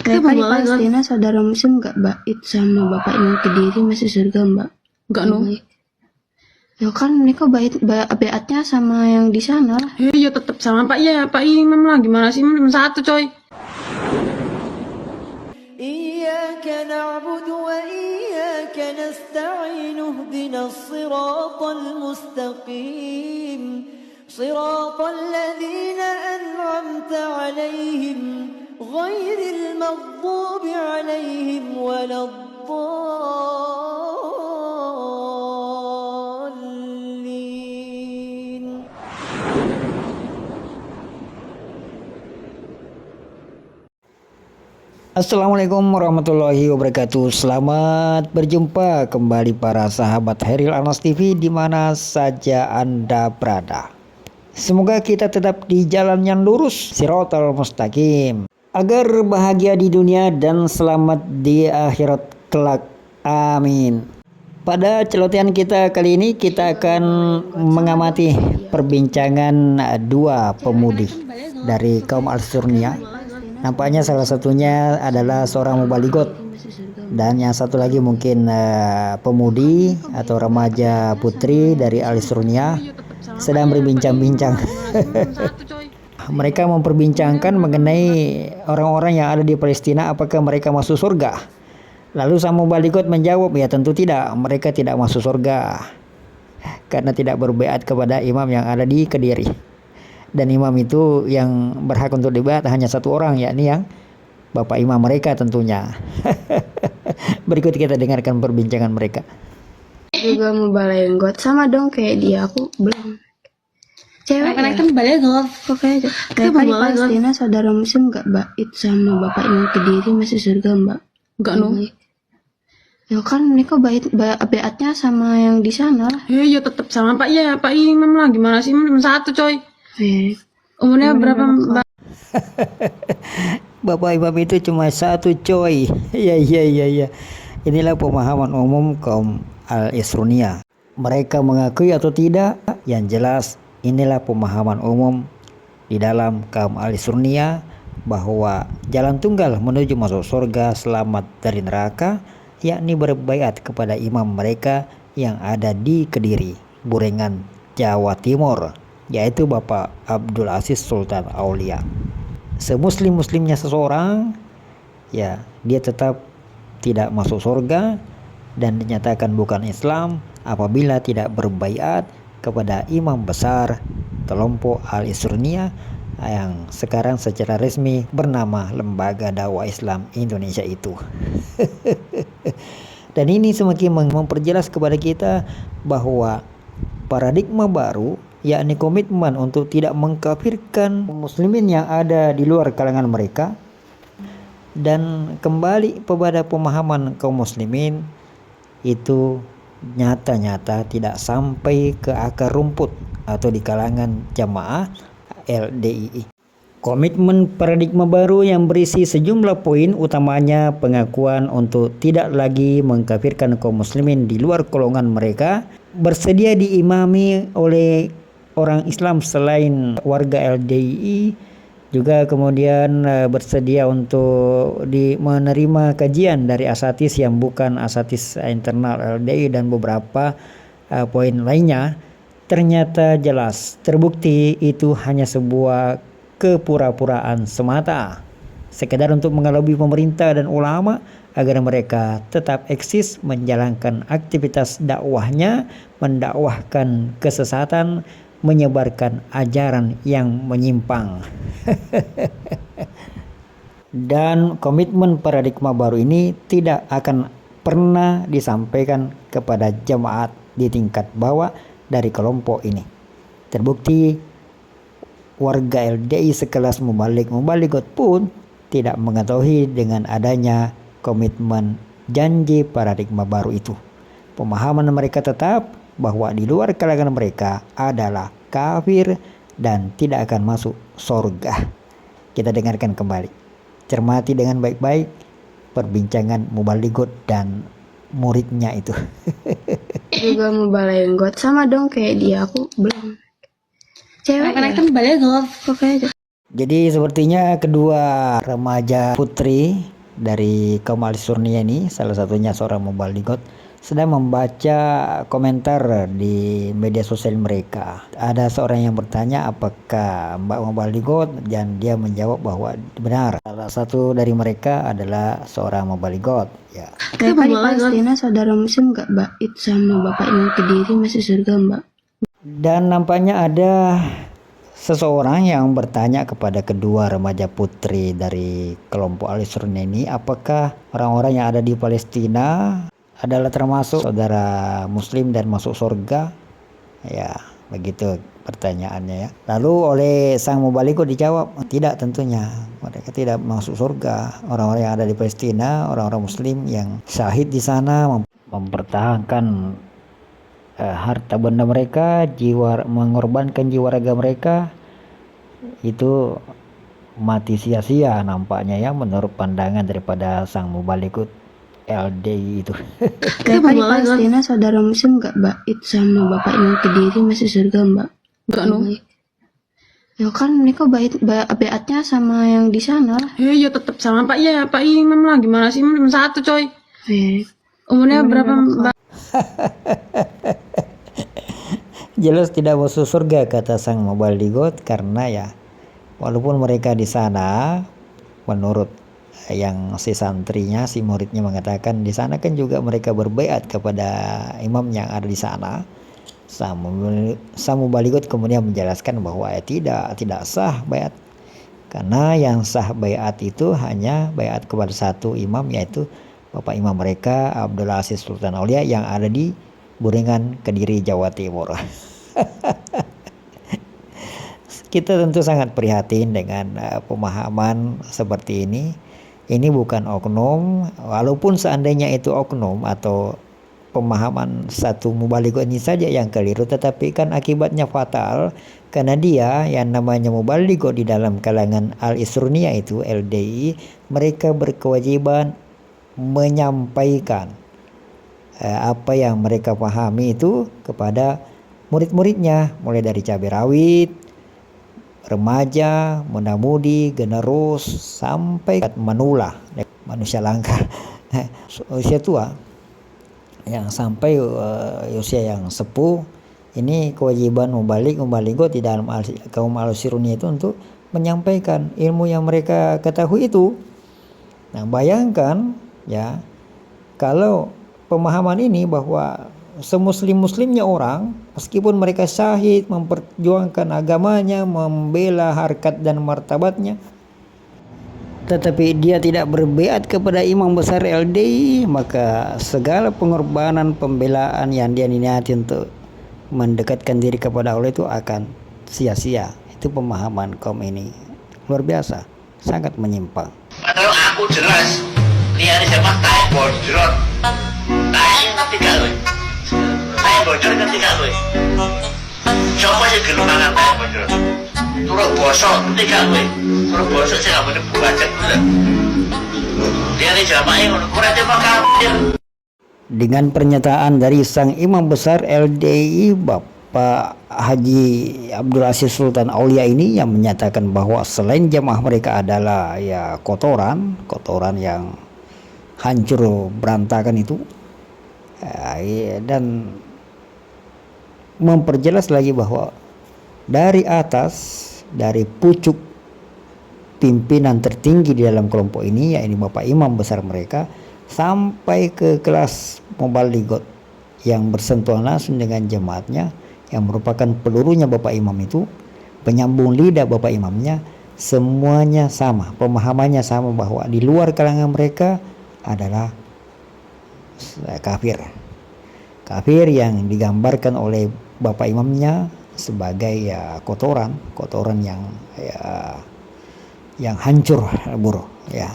Mereka di Palestina saudara muslim gak bait sama Bapak Imam Kediri masih surga mbak? Enggak no. Ya kan mereka beatnya sama yang di sana lah. Iya tetap sama Pak Imam lah, gimana sih, Imam satu coy. Iyyaka na'budu wa iyyaka nasta'in ihdinas siratal mustaqim siratal ladzina an'amta 'alaihim ghairil maghdubi 'alaihim waladdallin. Assalamualaikum warahmatullahi wabarakatuh. Selamat berjumpa kembali para sahabat Heril Anas TV di mana saja Anda berada. Semoga kita tetap di jalan yang lurus, Shiratal Mustaqim, agar bahagia di dunia dan selamat di akhirat kelak. Amin. Pada celotehan kita kali ini kita akan mengamati perbincangan dua pemudi dari kaum Al-Surnia. Nampaknya salah satunya adalah seorang mubaligot dan yang satu lagi mungkin pemudi atau remaja putri dari Al-Surnia sedang berbincang-bincang. Mereka memperbincangkan mengenai orang-orang yang ada di Palestina, apakah mereka masuk surga. Lalu sang mubaligot menjawab, ya tentu tidak, mereka tidak masuk surga karena tidak berbaiat kepada imam yang ada di Kediri. Dan imam itu yang berhak untuk dibaiat hanya satu orang, yakni yang bapak imam mereka tentunya. Berikut kita dengarkan perbincangan mereka. Juga mau balenggot sama dong kayak dia, aku belum. Cewek ya? Kan balenggot. Oke aja. Mereka di Palestina saudara muslim gak bait sama Bapak Imam Kediri masih surga mbak? Enggak no. Ya kan mereka beatnya sama yang di sana lah. Iya tetap sama Pak Imam lah, gimana sih, Imam satu coy. Umurnya berapa mbak? Bapak imam itu cuma satu coy. Iya. Inilah pemahaman umum kaum Al-Isrunia. Mereka mengakui atau tidak, yang jelas inilah pemahaman umum di dalam kaum Al-Isrunia bahwa jalan tunggal menuju masuk surga selamat dari neraka, yakni berbaiat kepada imam mereka yang ada di Kediri, Burengan, Jawa Timur, yaitu Bapak Abdul Aziz Sultan Aulia. Semuslim-muslimnya seseorang, ya dia tetap tidak masuk surga dan dinyatakan bukan Islam apabila tidak berbaiat kepada imam besar kelompok Al-Isrunia yang sekarang secara resmi bernama Lembaga Dakwah Islam Indonesia itu. Dan ini semakin memperjelas kepada kita bahwa paradigma baru, yakni komitmen untuk tidak mengkafirkan muslimin yang ada di luar kalangan mereka dan kembali kepada pemahaman kaum muslimin itu nyata-nyata tidak sampai ke akar rumput atau di kalangan jamaah LDII. Komitmen paradigma baru yang berisi sejumlah poin, utamanya pengakuan untuk tidak lagi mengkafirkan kaum muslimin di luar golongan mereka, bersedia diimami oleh orang Islam selain warga LDII, juga kemudian bersedia untuk menerima kajian dari asatis yang bukan asatis internal LDII dan beberapa poin lainnya. Ternyata jelas terbukti itu hanya sebuah kepura-puraan semata, sekedar untuk mengelabui pemerintah dan ulama agar mereka tetap eksis menjalankan aktivitas dakwahnya, mendakwahkan kesesatan, menyebarkan ajaran yang menyimpang. Dan komitmen paradigma baru ini tidak akan pernah disampaikan kepada jemaat di tingkat bawah dari kelompok ini. Terbukti warga LDI sekelas mubaligot pun tidak mengetahui dengan adanya komitmen janji paradigma baru itu. Pemahaman mereka tetap bahwa di luar kalangan mereka adalah kafir dan tidak akan masuk surga. Kita dengarkan kembali. Cermati dengan baik-baik perbincangan mubaligot dan muridnya itu. Juga mau balenggot sama dong kayak dia, aku belum. Cewek ya? Kan balenggot. Oke aja. Jadi sepertinya kedua remaja putri dari kaum Al-Surniyah ini, salah satunya seorang mubalighot, sedang membaca komentar di media sosial mereka. Ada seorang yang bertanya apakah Mbak mubalighot, dan dia menjawab bahwa benar. Salah satu dari mereka adalah seorang mubalighot. Ya. Kenapa di Palestina saudara muslim gak bait sama Bapak Imam Kediri masih surga, Mbak? Dan nampaknya ada seseorang yang bertanya kepada kedua remaja putri dari kelompok Al-Surniyah ini, apakah orang-orang yang ada di Palestina adalah termasuk saudara muslim dan masuk surga? Ya, begitu pertanyaannya ya. Lalu oleh sang mubalighot dijawab, tidak, tentunya mereka tidak masuk surga. Orang-orang yang ada di Palestina, orang-orang muslim yang syahid di sana, mempertahankan harta benda mereka, mengorbankan jiwa raga mereka, itu mati sia-sia nampaknya ya, menurut pandangan daripada sang mubalighot LDI itu. Kenapa di Palestina saudara muslim gak bait sama Bapak Imam Kediri masih surga, Mbak? Enggak no. Ya kan mereka baitnya sama yang di sana lah. Ya tetap sama Pak Imam lah, gimana sih, Imam satu coy. Umurnya berapa Mbak? Jelas tidak masuk surga kata sang mubalighot, karena ya walaupun mereka di sana, menurut yang si santrinya, si muridnya mengatakan di sana kan juga mereka berbaiat kepada imam yang ada di sana. Sang mubalighot kemudian menjelaskan bahwa tidak sah baiat, karena yang sah baiat itu hanya baiat kepada satu imam, yaitu Bapak Imam mereka Abdul Aziz Sultan Aulia yang ada di Buringan, Kediri, Jawa Timur. Kita tentu sangat prihatin dengan pemahaman seperti ini. Ini bukan oknum, walaupun seandainya itu oknum atau pemahaman satu mubalighot ini saja yang keliru, tetapi kan akibatnya fatal, karena dia yang namanya mubalighot di dalam kalangan Al-Surniyah itu LDI, mereka berkewajiban menyampaikan apa yang mereka pahami itu kepada murid-muridnya, mulai dari cabai rawit, remaja, muda-mudi, generus, sampai manula, manusia langka, usia tua, yang sampai usia yang sepuh. Ini kewajiban mubalighot di dalam kaum Al-Surniyah itu untuk menyampaikan ilmu yang mereka ketahui itu. Nah, bayangkan ya, kalau pemahaman ini bahwa semuslim-muslimnya orang, meskipun mereka syahid memperjuangkan agamanya, membela harkat dan martabatnya, tetapi dia tidak berbaiat kepada imam besar LDI, maka segala pengorbanan, pembelaan yang dia niati untuk mendekatkan diri kepada Allah itu akan sia-sia. Itu pemahaman kaum ini luar biasa, sangat menyimpang. Padahal aku jelas lihat siapa tahu bocor, tahu nanti kalau tahu bocor nanti kalau coba sih gelombang tahu bocor, turun bosok nanti kalau turun bosok saya nggak boleh buka cek dulu. Dia di jamaah yang kurang cuma kafir. Dengan pernyataan dari sang imam besar LDI Bapak Haji Abdul Aziz Sultan Aulia ini, yang menyatakan bahwa selain jamaah mereka adalah ya kotoran yang hancur berantakan itu, dan memperjelas lagi bahwa dari atas, dari pucuk pimpinan tertinggi di dalam kelompok ini, yaitu Bapak Imam besar mereka, sampai ke kelas mubalighot yang bersentuhan langsung dengan jemaatnya, yang merupakan pelurunya Bapak Imam itu, penyambung lidah Bapak Imamnya, semuanya sama, pemahamannya sama, bahwa di luar kalangan mereka adalah kafir yang digambarkan oleh Bapak Imamnya sebagai ya kotoran yang hancur buruk ya.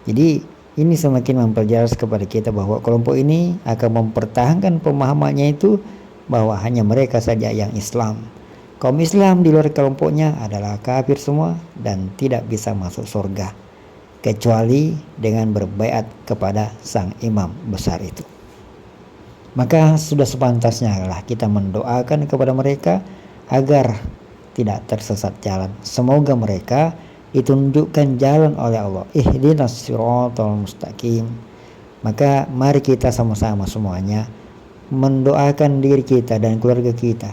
Jadi ini semakin memperjelas kepada kita bahwa kelompok ini akan mempertahankan pemahamannya itu, bahwa hanya mereka saja yang Islam. Kaum Islam di luar kelompoknya adalah kafir semua dan tidak bisa masuk surga kecuali dengan berbaiat kepada sang imam besar itu. Maka sudah sepantasnya lah kita mendoakan kepada mereka agar tidak tersesat jalan. Semoga mereka ditunjukkan jalan oleh Allah. Ihdinas siratal mustaqim. Maka mari kita sama-sama semuanya mendoakan diri kita dan keluarga kita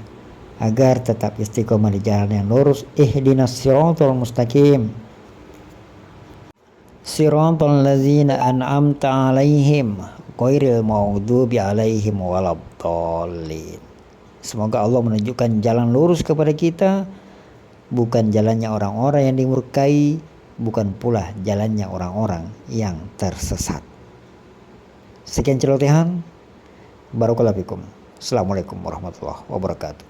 agar tetap istiqomah di jalan yang lurus. Ihdinas siratal mustaqim. Siratal ladzina an'amta 'alaihim ghairil maghdubi 'alaihim waladdallin. Semoga Allah menunjukkan jalan lurus kepada kita, bukan jalannya orang-orang yang dimurkai, bukan pula jalannya orang-orang yang tersesat. Sekian celotehan. Barakallahu fikum. Assalamualaikum warahmatullahi wabarakatuh.